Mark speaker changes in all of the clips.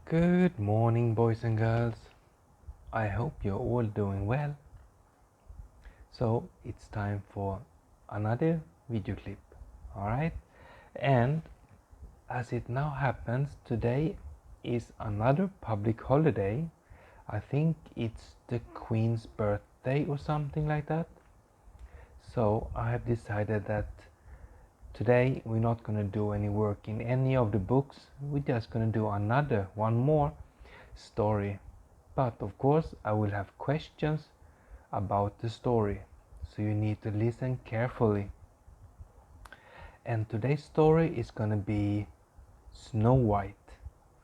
Speaker 1: Good morning, boys and girls. I hope you're all doing well. So it's time for another video clip, alright? And as it now happens, today is another public holiday. I think it's the Queen's birthday or something like that. So I have decided that today we're not going to do any work in any of the books. We're just going to do one more story. But of course I will have questions about the story, so you need to listen carefully. And today's story is gonna be Snow White,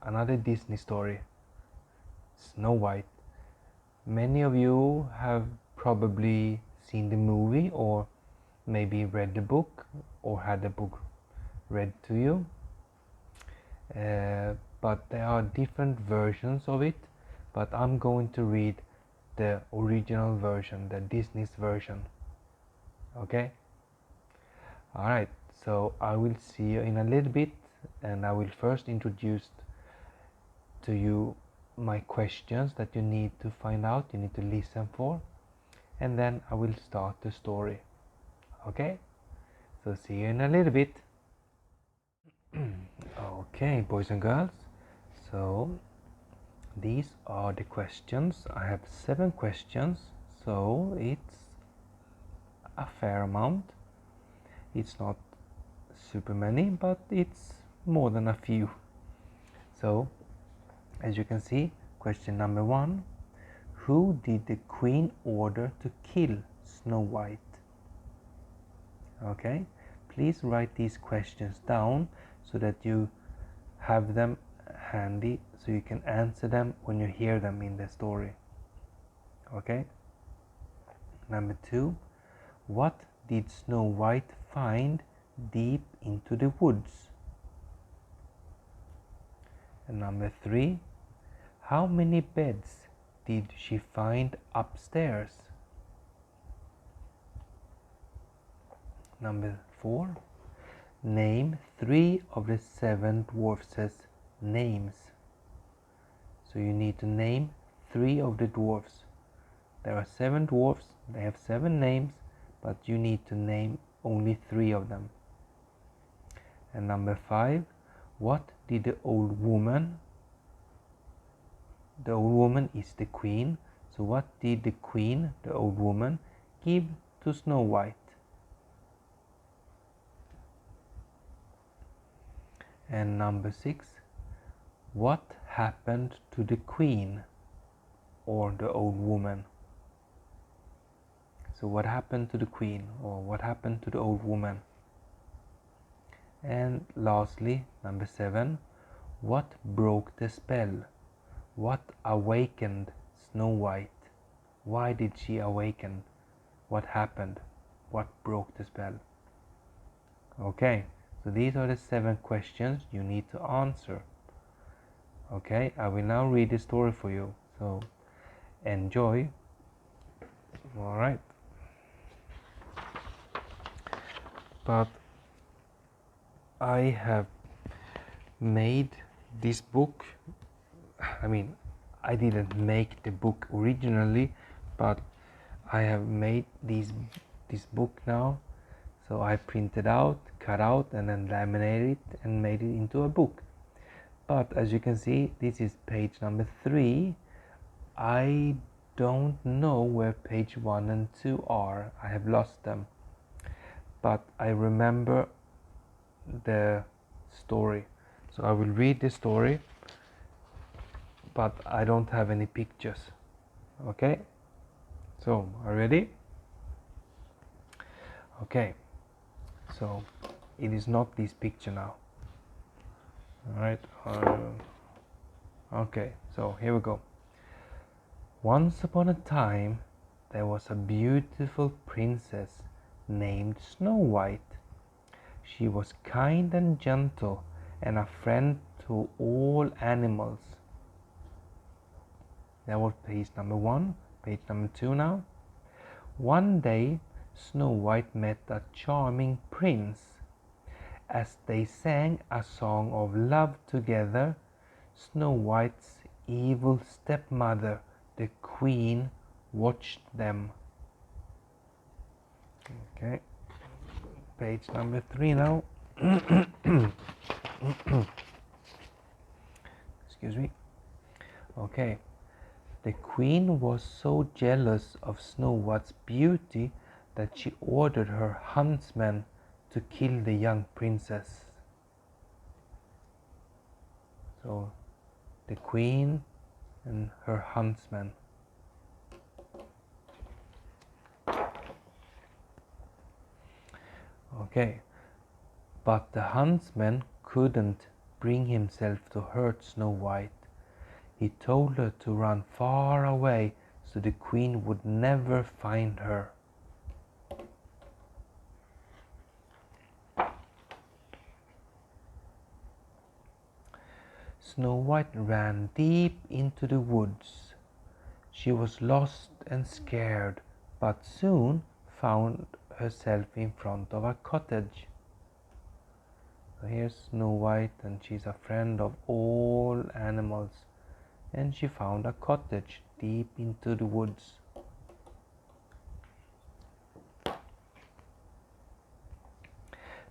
Speaker 1: another Disney story. Snow White. Many of you have probably seen the movie or maybe read the book or had the book read to you. But there are different versions of it, but I'm going to read the original version, the Disney's version. Okay? Alright, so I will see you in a little bit, and I will first introduce to you my questions that you need to find out, you need to listen for, and then I will start the story. Okay? So see you in a little bit. Okay, boys and girls, so these are the questions. I have 7 questions, so it's a fair amount. It's not super many, but it's more than a few. So as you can see, question number 1: who did the Queen order to kill Snow White? Okay, please write these questions down so that you have them handy, so you can answer them when you hear them in the story. Okay. Number 2: what did Snow White find deep into the woods? And number 3: how many beds did she find upstairs? Number 4: name 3 of the 7 dwarfs' names. So you need to name 3 of the dwarfs. There are 7 dwarfs, they have 7 names, but you need to name only 3 of them. And number 5: what did the old woman is the queen, so what did the queen, the old woman, give to Snow White? And number 6: what happened to the queen or the old woman? So what happened to the queen or what happened to the old woman? And lastly, number 7: what broke the spell? What awakened Snow White? Why did she awaken? What happened? What broke the spell? Okay, so these are the 7 questions you need to answer. Okay, I will now read the story for you, so enjoy. Alright. But I have made this book. I mean, I didn't make the book originally, but I have made this book now. So I printed out, cut out, and then laminated it and made it into a book. But as you can see, this is page number 3. I don't know where page 1 and 2 are. I have lost them. But I remember the story. So I will read the story, but I don't have any pictures. Okay? So, are you ready? Okay. So, it is not this picture now. Alright. Okay, so here we go. Once upon a time, there was a beautiful princess named Snow White. She was kind and gentle and a friend to all animals. That was page number 1. Page number 2 now. One day, Snow White met a charming prince. As they sang a song of love together, Snow White's evil stepmother, the Queen, watched them. Okay, page number 3 now. Excuse me. Okay. The Queen was so jealous of Snow White's beauty that she ordered her huntsmen to kill the young princess. So, the Queen and her huntsmen. Okay, but the huntsman couldn't bring himself to hurt Snow White. He told her to run far away so the Queen would never find her. Snow White ran deep into the woods. She was lost and scared, but soon found herself in front of a cottage. So here's Snow White, and she's a friend of all animals, and she found a cottage deep into the woods.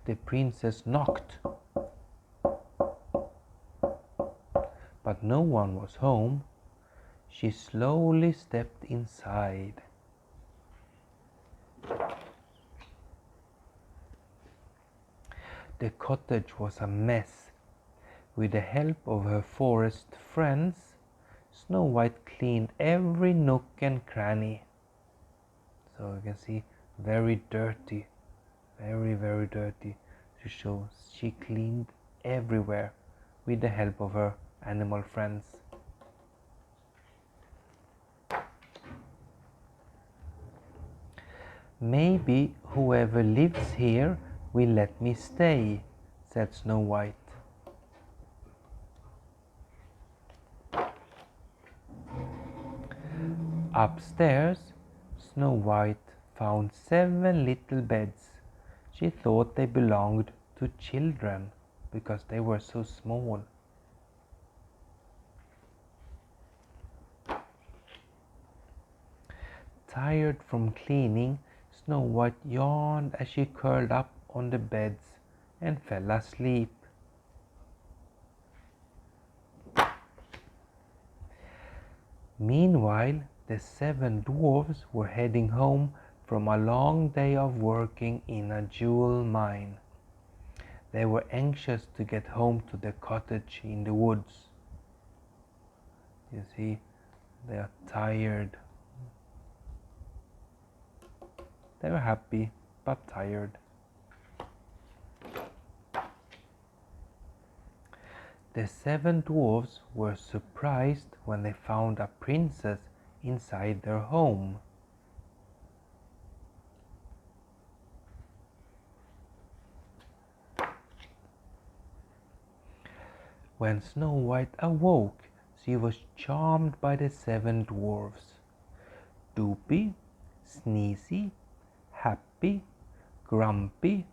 Speaker 1: The princess knocked, but no one was home. She slowly stepped inside. The cottage was a mess. With the help of her forest friends, Snow White cleaned every nook and cranny. So you can see, very dirty, very dirty, to show she cleaned everywhere with the help of her animal friends. Maybe whoever lives here will let me stay, said Snow White. Upstairs, Snow White found 7 little beds. She thought they belonged to children because they were so small. Tired from cleaning, Snow White yawned as she curled up on the beds and fell asleep. Meanwhile, the 7 dwarfs were heading home from a long day of working in a jewel mine. They were anxious to get home to the cottage in the woods. You see, they are tired. They were happy, but tired. The 7 dwarfs were surprised when they found a princess inside their home. When Snow White awoke, she was charmed by the 7 dwarfs. Droopy, Sneezy, Happy, Grumpy,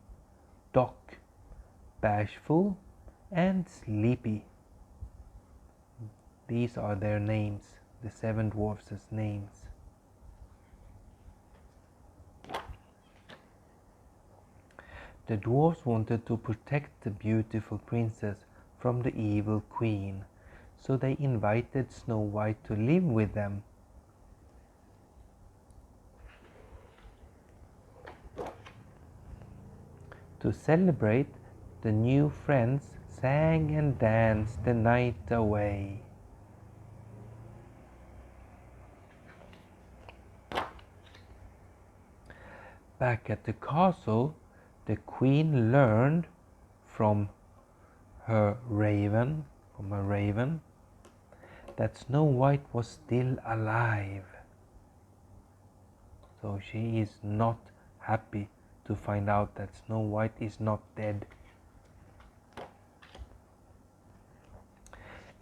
Speaker 1: Doc, Bashful, and Sleepy. These are their names, the 7 dwarfs' names. The dwarfs wanted to protect the beautiful princess from the evil queen, so they invited Snow White to live with them. To celebrate, the new friends sang and danced the night away. Back at the castle, the queen learned from a raven, that Snow White was still alive. So she is not happy to find out that Snow White is not dead.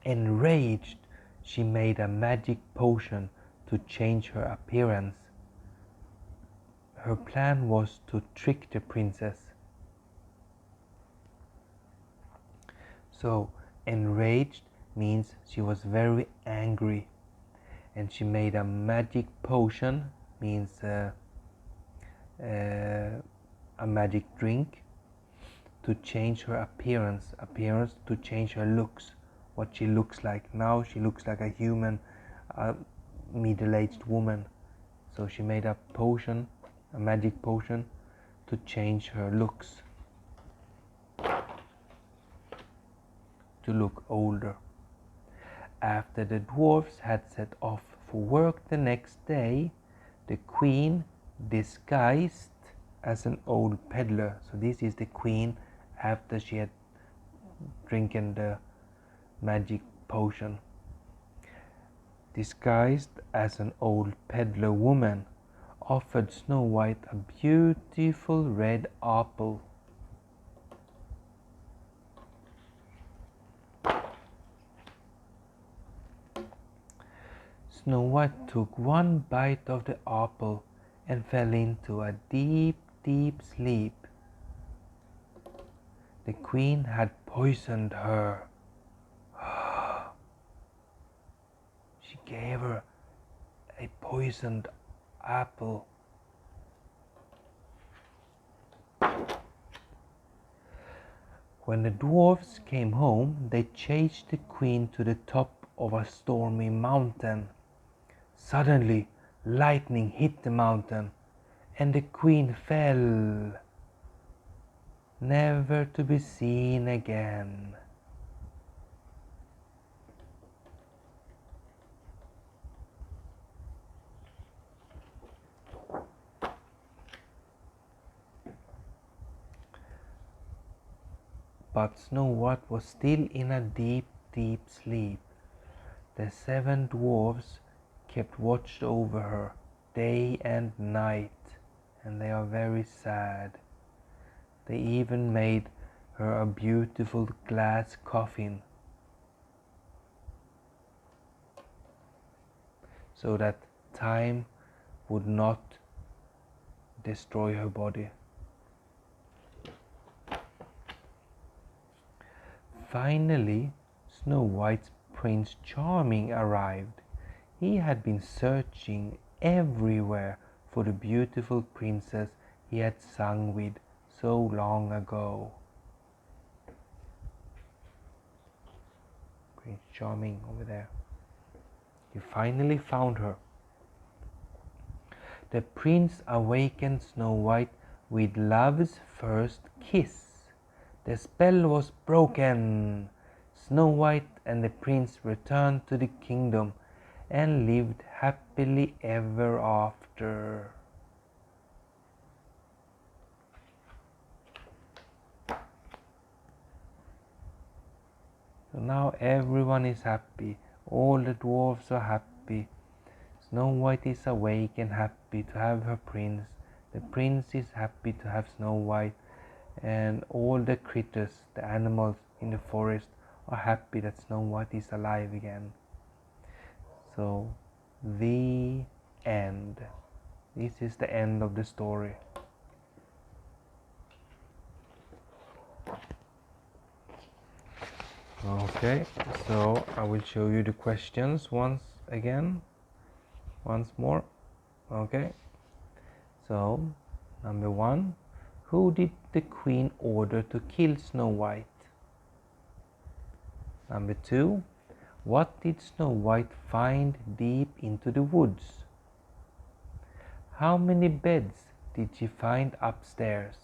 Speaker 1: Enraged, she made a magic potion to change her appearance. Her plan was to trick the princess. So, enraged, means she was very angry, and she made a magic potion, means a magic drink, to change her appearance to change her looks, what she looks like. Now she looks like a human, middle-aged woman. So she made a potion, a magic potion, to change her looks, to look older. After the dwarfs had set off for work the next day, the queen, disguised as an old peddler, so this is the queen after she had drinking the magic potion, disguised as an old peddler woman, offered Snow White a beautiful red apple. Snow White took one bite of the apple and fell into a deep, deep sleep. The queen had poisoned her. She gave her a poisoned apple. When the dwarfs came home, they chased the queen to the top of a stormy mountain. Suddenly, lightning hit the mountain, and the queen fell, never to be seen again. But Snow White was still in a deep, deep sleep. The 7 dwarfs kept watch over her day and night, and they are very sad. They even made her a beautiful glass coffin, so that time would not destroy her body. Finally, Snow White's Prince Charming arrived. He had been searching everywhere for the beautiful princess he had sung with so long ago. Prince Charming over there. He finally found her. The prince awakened Snow White with love's first kiss. The spell was broken. Snow White and the prince returned to the kingdom and lived happily ever after. So now everyone is happy. All the dwarfs are happy. Snow White is awake and happy to have her prince. The prince is happy to have Snow White. And all the critters, the animals in the forest, are happy that Snow White is alive again. So, the end. This is the end of the story. Okay, so I will show you the questions once more. Okay, so number 1, who did the queen order to kill Snow White? Number 2, what did Snow White find deep into the woods? How many beds did she find upstairs?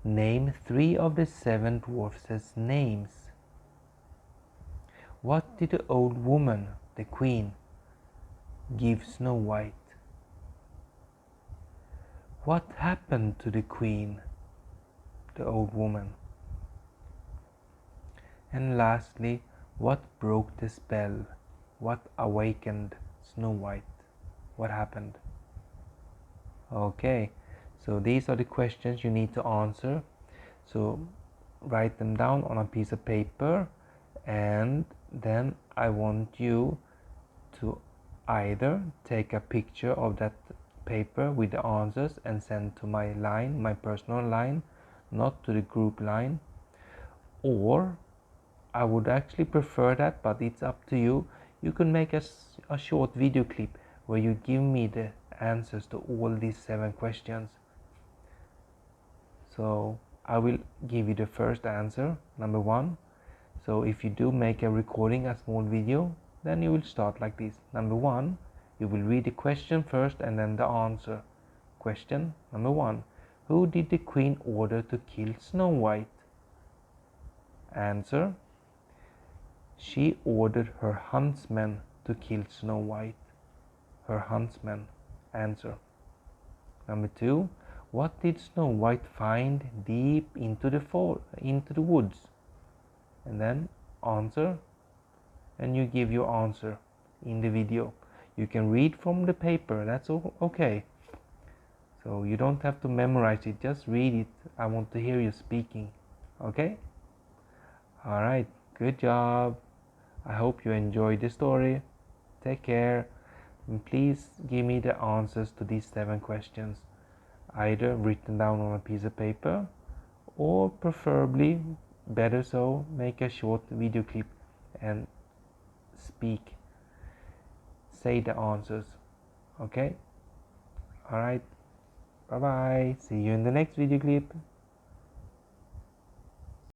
Speaker 1: Name 3 of the 7 dwarfs' names. What did the old woman, the queen, give Snow White? What happened to the queen, the old woman? And lastly, what broke the spell? What awakened Snow White? What happened? Okay, so these are the questions you need to answer. So write them down on a piece of paper, and then I want you to either take a picture of that paper with the answers and send to my line, my personal line, not to the group line, or I would actually prefer that, but it's up to you. You can make a short video clip where you give me the answers to all these 7 questions. So I will give you the first answer, number 1. So if you do make a recording, a small video, then you will start like this. Number 1, you will read the question first and then the answer. Question number 1. Who did the queen order to kill Snow White? Answer. She ordered her huntsmen to kill Snow White. Her huntsmen. Answer. Number 2. What did Snow White find deep into the woods? And then answer. And you give your answer in the video. You can read from the paper, that's okay. So you don't have to memorize it, just read it. I want to hear you speaking. Okay? Alright, good job. I hope you enjoyed the story. Take care. And please give me the answers to these 7 questions, either written down on a piece of paper, or preferably, better so, make a short video clip and speak. Say the answers. Okay? Alright. Bye bye. See you in the next video clip.